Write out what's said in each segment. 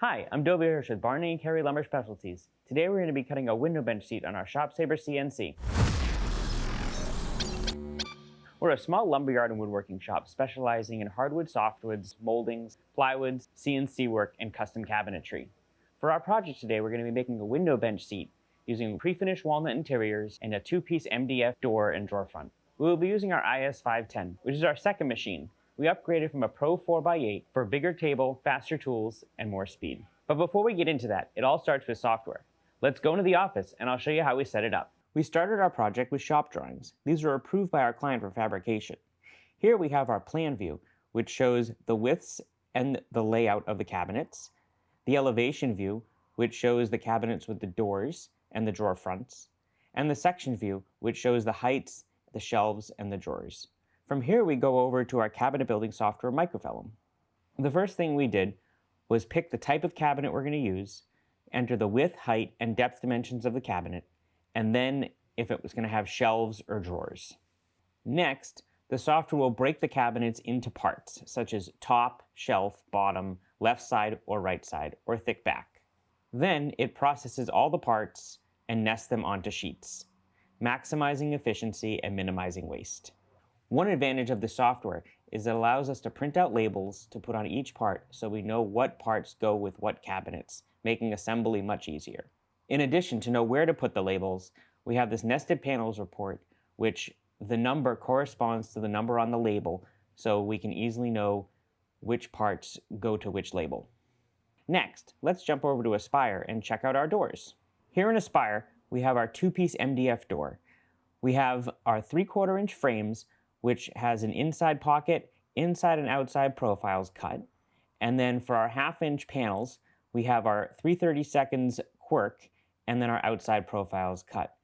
Hi, I'm Dovi Hirsch with Barney Carey Lumber Specialties. Today we're going to be cutting a window bench seat on our ShopSabre CNC. We're a small lumberyard and woodworking shop specializing in hardwood, softwoods, moldings, plywoods, CNC work, and custom cabinetry. For our project today, we're going to be making a window bench seat using pre-finished walnut interiors and a two-piece MDF door and drawer front. We will be using our IS 510, which is our second machine. We upgraded from a Pro 4x8 for a bigger table, faster tools, and more speed. But before we get into that, it all starts with software. Let's go into the office and I'll show you how we set it up. We started our project with shop drawings. These were approved by our client for fabrication. Here we have our plan view, which shows the widths and the layout of the cabinets, the elevation view, which shows the cabinets with the doors and the drawer fronts, and the section view, which shows the heights, the shelves, and the drawers. From here, we go over to our cabinet building software, Microfilm. The first thing we did was pick the type of cabinet we're going to use, enter the width, height, and depth dimensions of the cabinet, and then if it was going to have shelves or drawers. Next, the software will break the cabinets into parts, such as top, shelf, bottom, left side or right side, or thick back. Then it processes all the parts and nests them onto sheets, maximizing efficiency and minimizing waste. One advantage of the software is it allows us to print out labels to put on each part so we know what parts go with what cabinets, making assembly much easier. In addition, to know where to put the labels, we have this nested panels report, which the number corresponds to the number on the label, so we can easily know which parts go to which label. Next, let's jump over to Aspire and check out our doors. Here in Aspire, we have our two-piece MDF door. We have our 3/4 inch frames, which has an inside pocket, inside and outside profiles cut. And then for our 1/2 inch panels, we have our 3/32 quirk and then our outside profiles cut.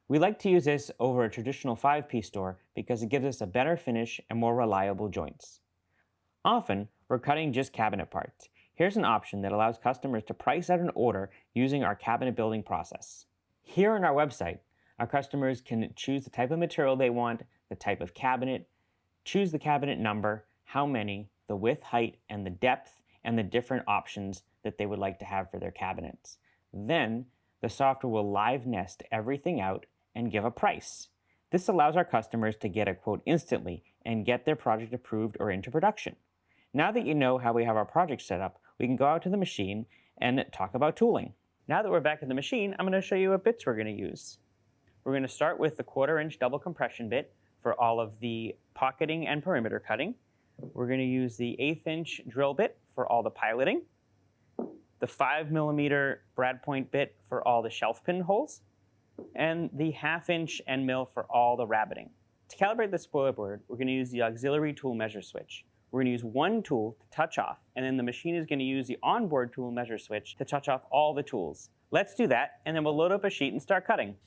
We like to use this over a traditional 5-piece door because it gives us a better finish and more reliable joints. Often, we're cutting just cabinet parts. Here's an option that allows customers to price out an order using our cabinet building process. Here on our website, our customers can choose the type of material they want, the type of cabinet, choose the cabinet number, how many, the width, height, and the depth, and the different options that they would like to have for their cabinets. Then, the software will live nest everything out and give a price. This allows our customers to get a quote instantly and get their project approved or into production. Now that you know how we have our project set up, we can go out to the machine and talk about tooling. Now that we're back at the machine, I'm going to show you what bits we're going to use. We're going to start with the 1/4 inch double compression bit for all of the pocketing and perimeter cutting. We're going to use the 1/8 inch drill bit for all the piloting, the 5mm brad point bit for all the shelf pin holes, and the 1/2 inch end mill for all the rabbiting. To calibrate the spoiler board, we're going to use the auxiliary tool measure switch. We're going to use one tool to touch off, and then the machine is going to use the onboard tool measure switch to touch off all the tools. Let's do that, and then we'll load up a sheet and start cutting.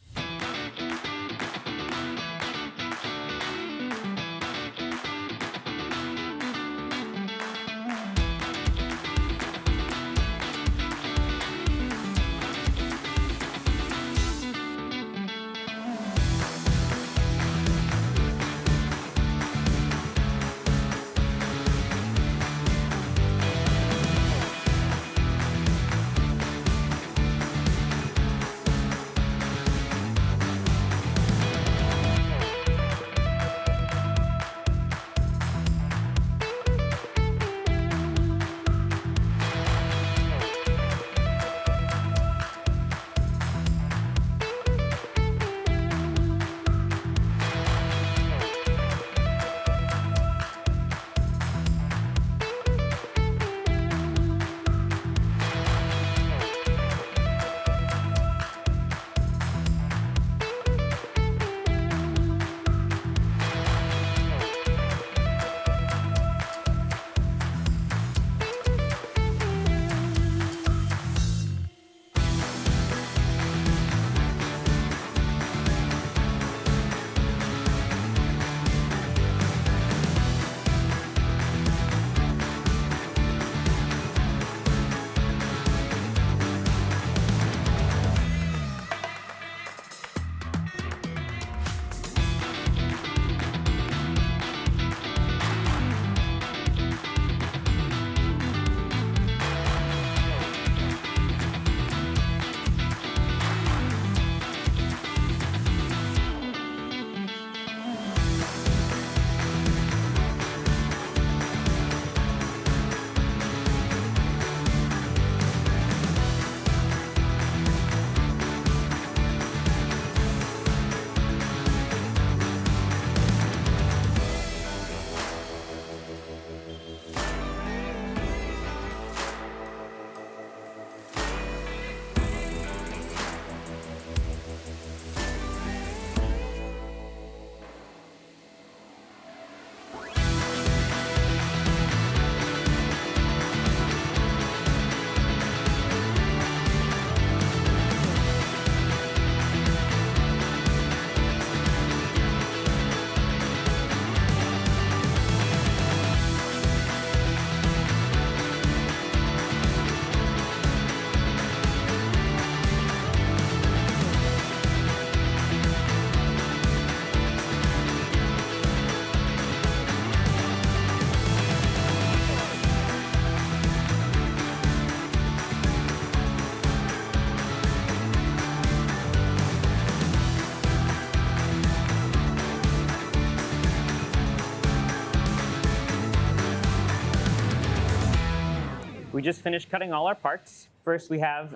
just finished cutting all our parts. First we have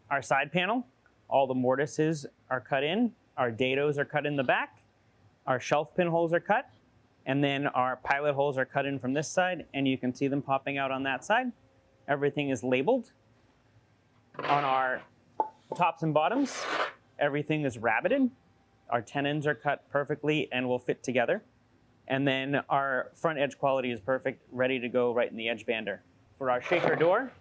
our side panel. All the mortises are cut in. Our dados are cut in the back. Our shelf pin holes are cut. And then our pilot holes are cut in from this side, and you can see them popping out on that side. Everything is labeled. On our tops and bottoms, everything is rabbeted. Our tenons are cut perfectly and will fit together. And then our front edge quality is perfect, ready to go right in the edge bander. For our shaker door,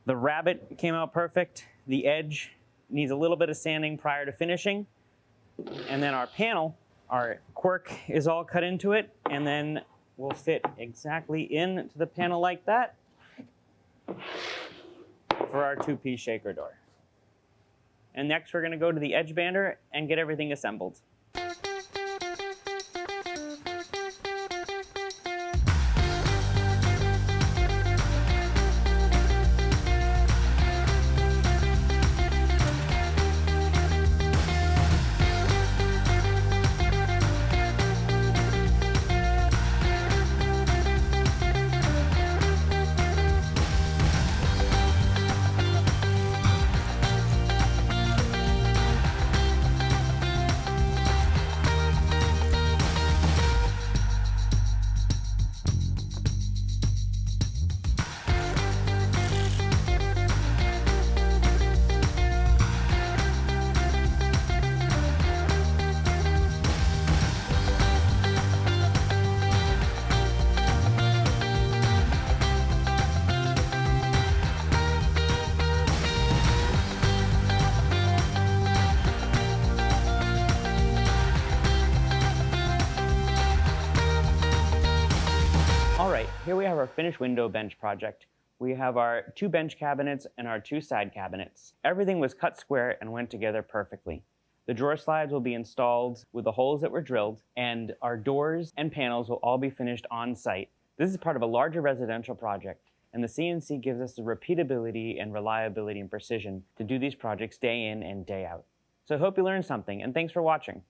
the rabbet came out perfect. The edge needs a little bit of sanding prior to finishing. And then our panel, our quirk is all cut into it, and then will fit exactly into the panel like that for our two-piece shaker door. And next we're going to go to the edge bander and get everything assembled. All right, here we have our finished window bench project. We have our 2 bench cabinets and our 2 side cabinets. Everything was cut square and went together perfectly. The drawer slides will be installed with the holes that were drilled, and our doors and panels will all be finished on site. This is part of a larger residential project, and the CNC gives us the repeatability and reliability and precision to do these projects day in and day out. So I hope you learned something, and thanks for watching.